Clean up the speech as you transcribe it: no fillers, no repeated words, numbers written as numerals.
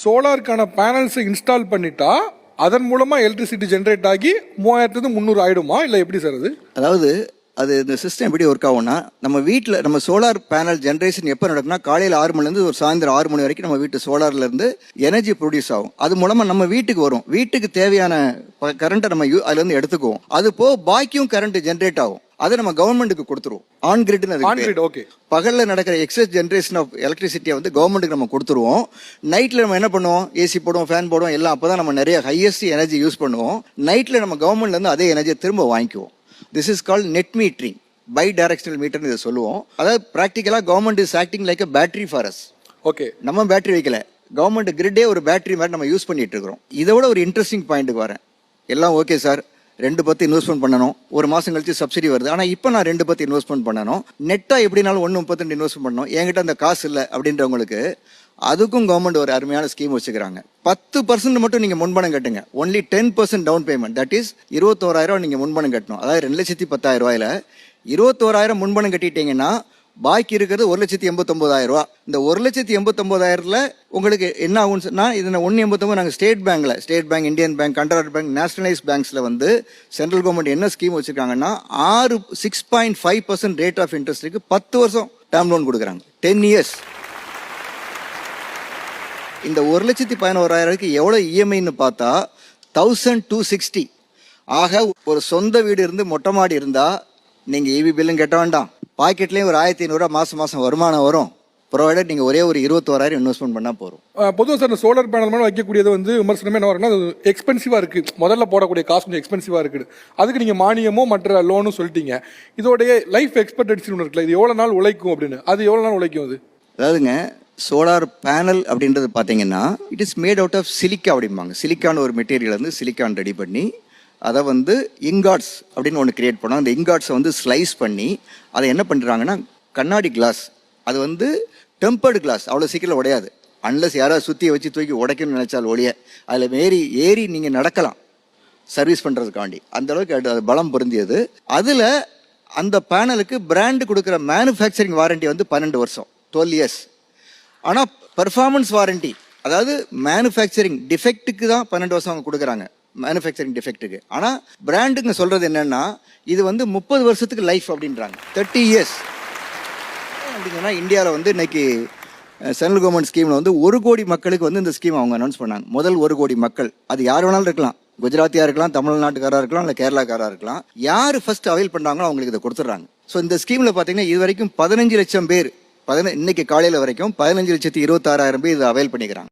சோலாருக்கான பேனல்ஸை install பண்ணிட்டா அதன் மூலமா எலக்ட்ரிசிட்டி ஜென்ரேட் ஆகி 3300 ஆயிடுமா இல்லை எப்படி சார் அது? அதாவது அது இந்த சிஸ்டம் எப்படி ஒர்க் ஆகும்னா, நம்ம வீட்டில் நம்ம சோலார் பேனல் ஜென்ரேஷன் எப்போ நடக்கும்னா காலையில் 6 மணிலேருந்து ஒரு சாயந்தரம் 6 மணி வரைக்கும் நம்ம வீட்டு சோலார்லேருந்து எனர்ஜி ப்ரொடியூஸ் ஆகும். அது மூலமாக நம்ம வீட்டுக்கு வரும். வீட்டுக்கு தேவையான கரண்ட்டை நம்ம அதுலேருந்து எடுத்துக்குவோம். அது போக பாக்கியும் கரண்ட் ஜென்ரேட் ஆகும். அதை நம்ம கவர்மெண்ட்டுக்கு கொடுத்துருவோம். ஆன் கிரிட்னு ஓகே. பகலில் நடக்கிற எக்ஸஸ் ஜென்ரேஷன் ஆஃப் எலக்ட்ரிசிட்டியை வந்து கவர்மெண்ட்டுக்கு நம்ம கொடுத்துருவோம். நைட்டில் நம்ம என்ன பண்ணுவோம், ஏசி போடுவோம், ஃபேன் போடுவோம், எல்லாம் அப்போ தான் நம்ம நிறைய ஹையஸ்ட் எனர்ஜி யூஸ் பண்ணுவோம். நைட்டில் நம்ம கவர்மெண்ட்லேருந்து அதே எனர்ஜியை திரும்ப வாங்கிக்குவோம். This is called net metering, bidirectional மீட்டர்னு இதை சொல்லுவோம். அதாவது ப்ராக்டிக்கலாக government is acting like a battery for us. Okay, நம்ம பேட்டரி வைக்கல, கவர்மெண்ட் கிரிட்டே ஒரு பேட்டரி மாதிரி நம்ம யூஸ் பண்ணிட்டு இருக்கிறோம். இதோட ஒரு இன்ட்ரெஸ்டிங் பாயிண்ட்டுக்கு வரேன். எல்லாம் ஓகே சார், 2 இன்வெஸ்ட்மெண்ட் பண்ணணும், ஒரு மாதம் கழிச்சு சப்சிடி வருது. ஆனால் இப்போ நான் 2 இன்வெஸ்ட்மெண்ட் பண்ணணும், நெட்டாக எப்படினாலும் 1.32 இன்வெஸ்ட்மெண்ட் பண்ணணும், என்கிட்ட அந்த காசு இல்லை அப்படின்றவங்களுக்கு அதுக்கும் கவர்மெண்ட் ஒரு அருமையான ஸ்கீம் வச்சுக்கிறாங்க. 10% மட்டும் நீங்கள் முன்பணம் கட்டுங்க. Only 10% down payment, that is 21,000 நீங்கள் முன்பணம் கட்டணும். அதாவது 2,10,000 21,000 முன்பணம் கட்டிட்டீங்கன்னா பாக்கி இருக்கிறது 1,89,000. இந்த 1,89,000 உங்களுக்கு என்ன ஆகும்னு சொன்னால், இதில் 1,89 நாங்கள் state bank, Indian bank, Canara bank, nationalise பேங்க்ஸில் வந்து சென்ட்ரல் கவர்மெண்ட் என்ன ஸ்கீம் வச்சுருக்காங்கன்னா 6.5% ரேட் ஆஃப் இன்ட்ரெஸ்ட்டுக்கு 10 வருஷம் டேர்ம் லோன் கொடுக்குறாங்க, 10 இயர்ஸ். இந்த 1,11,000 எவ்வளோ இஎம்ஐன்னு பார்த்தா 1,260. ஆக ஒரு சொந்த வீடு இருந்து மொட்டை மாடி இருந்தால் நீங்கள் இபி பில்லும் கட்ட வேண்டாம், பாக்கெட்லேயும் ஒரு 1,500 மாதம் வருமானம் வரும். ப்ரொவைடட் நீங்கள் ஒரே ஒரு 21,000 இன்வெஸ்ட்மெண்ட் பண்ணால் போகிறோம். பொதுவாக சார் சோலார் பேனல் மேலே வைக்கக்கூடியது வந்து விமர்சனமே என்ன வரும்னா, அது எக்ஸ்பென்சிவாக இருக்குது, முதல்ல போடக்கூடிய காசு கொஞ்சம் எக்ஸ்பென்சிவாக இருக்குது. அதுக்கு நீங்கள் மானியமோ மற்ற லோனும் சொல்லிட்டீங்க. இதோடைய லைஃப் எக்ஸ்பெக்டன்சின்னு ஒன்று இருக்குல்ல, இது எவ்வளோ நாள் உழைக்கும் அப்படின்னு, அது எவ்வளோ நாள் உழைக்கும் அது? அதாவதுங்க, சோலார் பேனல் அப்படின்றது பார்த்தீங்கன்னா it is made out of silica அப்படிம்பாங்க. சிலிக்கான ஒரு மெட்டீரியல் வந்து சிலிக்கான் ரெடி பண்ணி அதை வந்து இங்காட்ஸ் அப்படின்னு ஒன்று கிரியேட் பண்ணோம். அந்த இங்காட்ஸை வந்து ஸ்லைஸ் பண்ணி அதை என்ன பண்ணுறாங்கன்னா கண்ணாடி கிளாஸ், அது வந்து டெம்பர்டு கிளாஸ், அவ்வளோ சீக்கிரம் உடையாது. அன்லஸ் யாராவது சுற்றியை வச்சு தூக்கி உடைக்கணும்னு நினச்சால் ஒழிய அதில் ஏறி நீங்கள் நடக்கலாம் சர்வீஸ் பண்ணுறதுக்காண்டி. அந்தளவுக்கு அது பலம் பொருந்தியது. அதில் அந்த பேனலுக்கு பிராண்டு கொடுக்குற மேனுஃபேக்சரிங் வாரண்டி வந்து 12 வருஷம், 12 இயர்ஸ். ஆனால் பெர்ஃபார்மன்ஸ் வாரண்டி, அதாவது மேனுஃபேக்சரிங் டிஃபெக்ட்டுக்கு தான் 12 வருஷம் அவங்க கொடுக்குறாங்க, மேனுஃபேக்சரிங் டிஃபெக்ட்டுக்கு. ஆனால் பிராண்டுங்க சொல்கிறது என்னென்னா இது வந்து 30 வருஷத்துக்கு லைஃப் அப்படின்றாங்க, 30 இயர்ஸ் அப்படிங்கன்னா. இந்தியாவில் வந்து இன்னைக்கு சென்ட்ரல் கவர்மெண்ட் ஸ்கீமில் வந்து 1 கோடி மக்களுக்கு வந்து இந்த ஸ்கீம் அவங்க அனௌன்ஸ் பண்ணாங்க. முதல் 1 கோடி மக்கள், அது யார் வேணாலும் இருக்கலாம், குஜராத்தியாக இருக்கலாம், தமிழ்நாட்டுக்காராக இருக்கலாம், இல்லை கேரளாக்காராக இருக்கலாம். யார் ஃபர்ஸ்ட் அவைல் பண்ணுறாங்களோ அவங்களுக்கு இதை கொடுத்துட்றாங்க. ஸோ இந்த ஸ்கீமில் பார்த்தீங்கன்னா இது வரைக்கும் 15 லட்சம் பேர், இன்னைக்கு காலையில் வரைக்கும் 15,26,000 பேர் இதை அவைல் பண்ணிக்கிறாங்க.